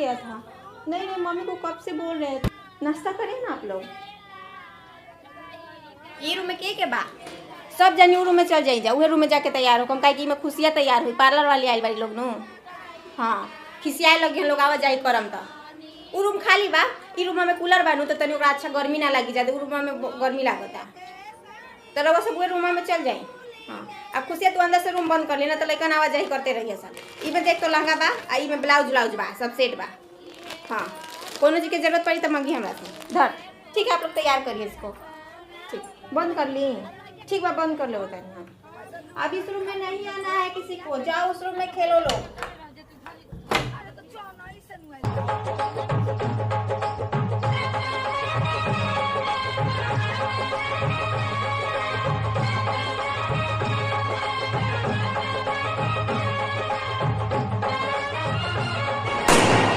गया था। नहीं नहीं, मम्मी को कब से बोल रहे थे। नाश्ता करें ना आप लोग। ये रूम में के बा सब जानी उ रूम में चल जाई जा, उहे रूम में जाके तैयार हो कम काहे कि में खुशियाँ तैयार हुई। पार्लर वाली आई बारी लोग नु। हाँ खिसियाए लगे लोग आवा जाई करम त। उ रूम खाली बा, ई रूम में कूलर बानू तो तनी ओकरा अच्छा गर्मी ना लगी जाते। उ रूम में गर्मी लागता तो रउआ सब उहे रूम में चल जाई। हाँ अब खुशियाँ तू अंदर से रूम बंद कर लेना तो लइकन आवाजाही करते रहिए सब। ई में देख तो लहंगा बा आ ई में ब्लाउज ब्लाउज बा सब सेट बा। हाँ कोनो चीज़ की जरूरत पड़ी तो मंगी हमरा से धर। ठीक है आप लोग तैयार करिए इसको। ठीक बंद कर ली। ठीक बा बंद कर लो। हाँ अब इस रूम में नहीं आना है किसी को, जाओ उस रूम में खेलो लो।